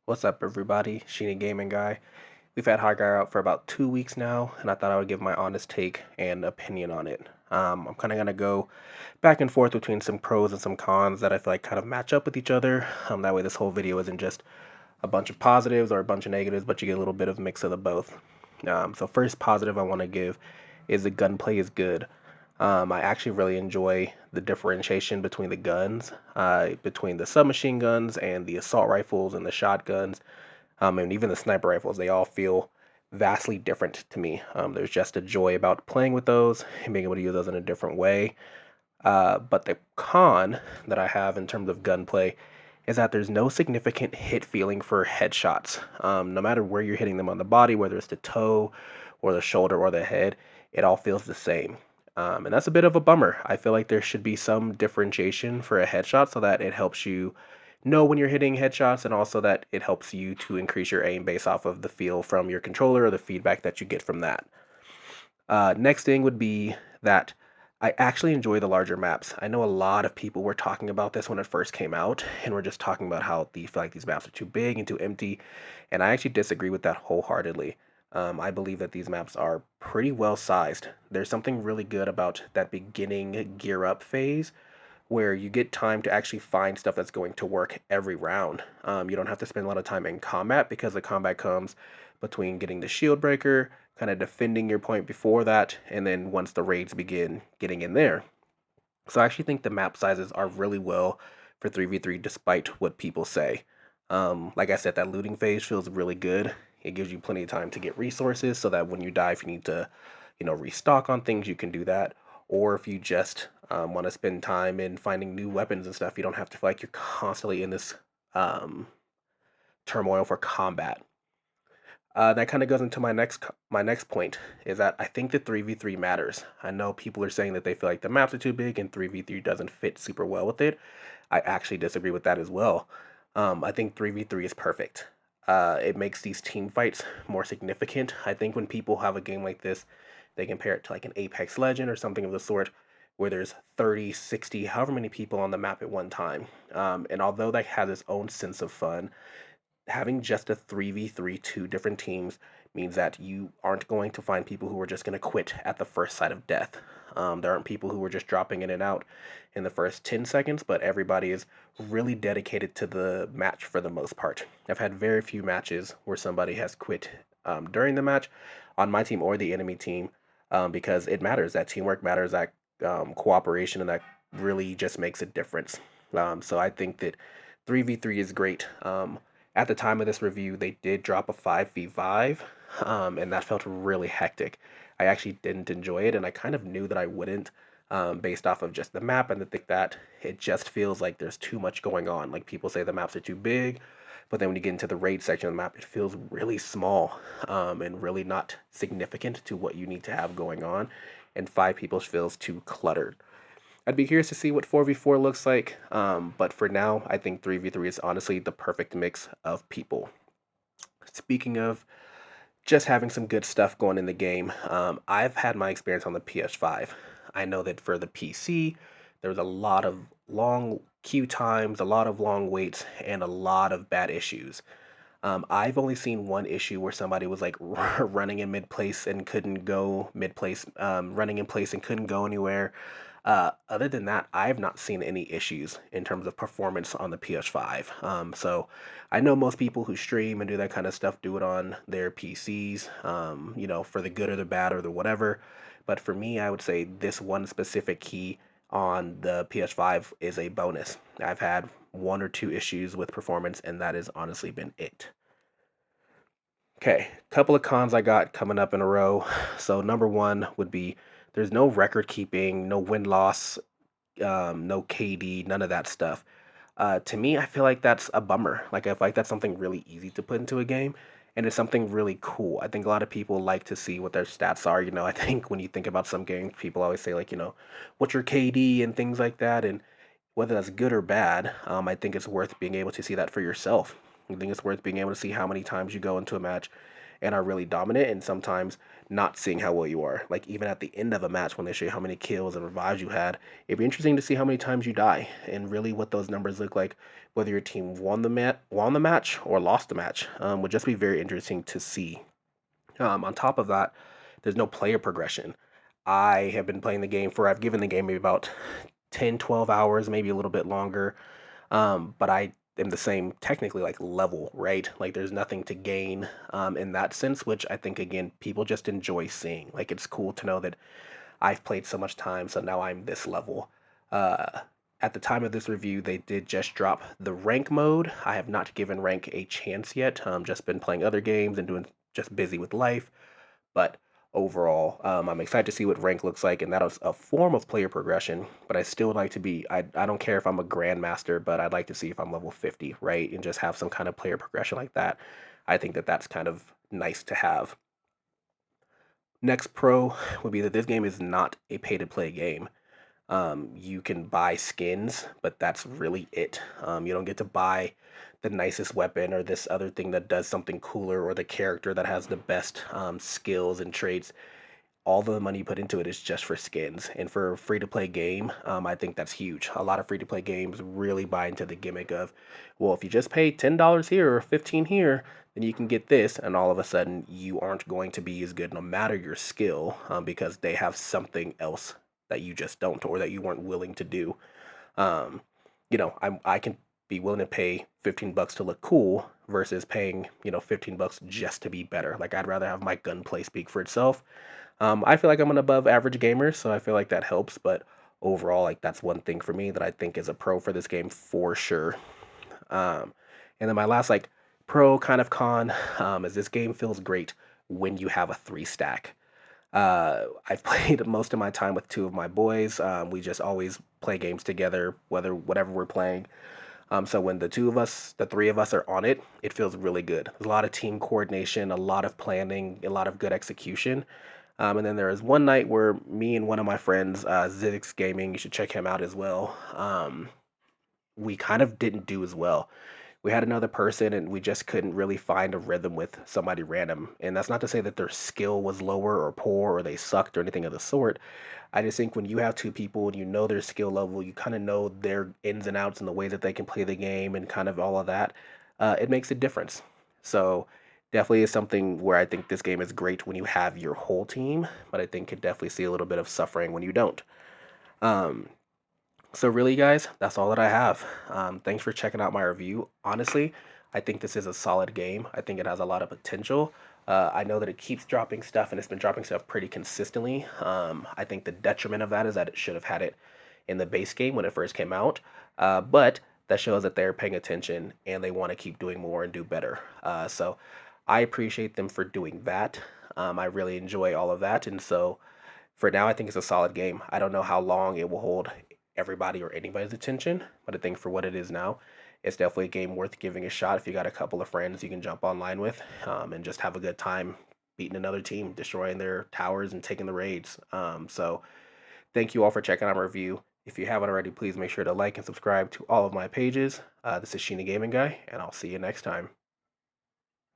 What's up, everybody? Sheeny Gaming Guy. We've had HighGuard out for about 2 weeks now, and I thought I would give my honest take and opinion on it. I'm kind of going to go back and forth between some pros and some cons that I feel like kind of match up with each other. That way, this whole video isn't just a bunch of positives or a bunch of negatives, but you get a little bit of mix of the both. So, first positive I want to give is the gunplay is good. I actually really enjoy the differentiation between the guns, between the submachine guns and the assault rifles and the shotguns, and even the sniper rifles. They all feel vastly different to me. There's just a joy about playing with those and being able to use those in a different way. But the con that I have in terms of gunplay is that there's no significant hit feeling for headshots. No matter where you're hitting them on the body, whether it's the toe or the shoulder or the head, it all feels the same. And that's a bit of a bummer. I feel like there should be some differentiation for a headshot so that it helps you know when you're hitting headshots and also that it helps you to increase your aim based off of the feel from your controller or the feedback that you get from that. Next thing would be that I actually enjoy the larger maps. I know a lot of people were talking about this when it first came out, and we're just talking about how they feel like these maps are too big and too empty, and I actually disagree with that wholeheartedly. I believe that these maps are pretty well sized. There's something really good about that beginning gear up phase where you get time to actually find stuff that's going to work every round. You don't have to spend a lot of time in combat because the combat comes between getting the shield breaker, kind of defending your point before that, and then once the raids begin, getting in there. So I actually think the map sizes are really well for 3v3 despite what people say. Like I said, that looting phase feels really good. It gives you plenty of time to get resources so that when you die, if you need to, restock on things, you can do that. Or if you just want to spend time in finding new weapons and stuff, you don't have to feel like you're constantly in this um, turmoil for combat. That kind of goes into my next point is that I think that 3v3 matters. I know people are saying that they feel like the maps are too big and 3v3 doesn't fit super well with it. I actually disagree with that as well. I think 3v3 is perfect. It makes these team fights more significant. I think when people have a game like this, they compare it to like an Apex Legend or something of the sort, where there's 30, 60, however many people on the map at one time. And although that has its own sense of fun, having just a 3v3 two different teams means that you aren't going to find people who are just going to quit at the first sight of death. There aren't people who are just dropping in and out in the first 10 seconds, but everybody is really dedicated to the match for the most part. I've had very few matches where somebody has quit during the match on my team or the enemy team, because it matters. That teamwork matters, that cooperation, and that really just makes a difference. So I think that 3v3 is great. At the time of this review, they did drop a 5v5, and that felt really hectic. I actually didn't enjoy it, and I kind of knew that I wouldn't, based off of just the map and the thing that it just feels like there's too much going on. Like people say the maps are too big, but then when you get into the raid section of the map, it feels really small, and really not significant to what you need to have going on, and five people feels too cluttered. I'd be curious to see what 4v4 looks like, but for now, I think 3v3 is honestly the perfect mix of people. Speaking of just having some good stuff going in the game, I've had my experience on the PS5. I know that for the PC, there's a lot of long queue times, a lot of long waits, and a lot of bad issues. I've only seen one issue where somebody was like running in mid place and couldn't go mid place, running in place and couldn't go anywhere. Other than that, I've not seen any issues in terms of performance on the PS5. So I know most people who stream and do that kind of stuff do it on their PCs, for the good or the bad or the whatever. But for me, I would say this one specific key on the PS5 is a bonus. I've had one or two issues with performance, and that has honestly been it. Okay, couple of cons I got coming up in a row. So number one would be there's no record keeping, no win loss, no KD, none of that stuff. To me, I feel like that's a bummer. Like I feel like that's something really easy to put into a game, and it's something really cool. I think a lot of people like to see what their stats are. I think when you think about some games, people always say like, what's your KD and things like that, and whether that's good or bad, I think it's worth being able to see that for yourself. I think it's worth being able to see how many times you go into a match and are really dominant, and sometimes not seeing how well you are. Like even at the end of a match when they show you how many kills and revives you had, it'd be interesting to see how many times you die and really what those numbers look like, whether your team won the match or lost the match. Would just be very interesting to see. On top of that, there's no player progression. I have been playing the game for, I've given the game maybe about 10, 12 hours, maybe a little bit longer. But I am the same technically like level, right? Like there's nothing to gain in that sense, which I think again people just enjoy seeing. Like it's cool to know that I've played so much time, so now I'm this level. Uh, at the time of this review, they did just drop the rank mode. I have not given rank a chance yet. Just been playing other games and doing just busy with life. But overall, I'm excited to see what rank looks like, and that is a form of player progression. But I still would like to be, I don't care if I'm a grandmaster, but I'd like to see if I'm level 50, right? And just have some kind of player progression like that. I think that that's kind of nice to have. Next pro would be that this game is not a pay to play game. You can buy skins, but that's really it. You don't get to buy the nicest weapon or this other thing that does something cooler or the character that has the best skills and traits. All the money you put into it is just for skins. And for a free to play game, I think that's huge. A lot of free to play games really buy into the gimmick of, well, if you just pay $10 here or 15 here, then you can get this. And all of a sudden, you aren't going to be as good no matter your skill because they have something else that you just don't or that you weren't willing to do. Um, I can be willing to pay $15 to look cool versus paying, 15 bucks just to be better. Like I'd rather have my gunplay speak for itself. I feel like I'm an above average gamer, so I feel like that helps. But overall, like that's one thing for me that I think is a pro for this game for sure. Um, and then my last like pro kind of con is this game feels great when you have a three stack. I've played most of my time with two of my boys. We just always play games together, whatever we're playing. So when the three of us are on it, it feels really good. There's a lot of team coordination, a lot of planning, a lot of good execution. And then there was one night where me and one of my friends, Zix Gaming, you should check him out as well. We kind of didn't do as well. We had another person and we just couldn't really find a rhythm with somebody random. And that's not to say that their skill was lower or poor or they sucked or anything of the sort. I just think when you have two people and you know their skill level, you kind of know their ins and outs and the way that they can play the game and kind of all of that, it makes a difference. So definitely is something where I think this game is great when you have your whole team, but I think could definitely see a little bit of suffering when you don't. Um, so really, guys, that's all that I have. Thanks for checking out my review. Honestly, I think this is a solid game. I think it has a lot of potential. I know that it keeps dropping stuff, and it's been dropping stuff pretty consistently. I think the detriment of that is that it should have had it in the base game when it first came out. But that shows that they're paying attention and they want to keep doing more and do better. So I appreciate them for doing that. I really enjoy all of that, and so for now, I think it's a solid game. I don't know how long it will hold everybody or anybody's attention, but I think for what it is now, it's definitely a game worth giving a shot. If you got a couple of friends you can jump online with and just have a good time beating another team, destroying their towers and taking the raids. So thank you all for checking out my review. If you haven't already, please make sure to like and subscribe to all of my pages. This is Sheena Gaming Guy, and I'll see you next time.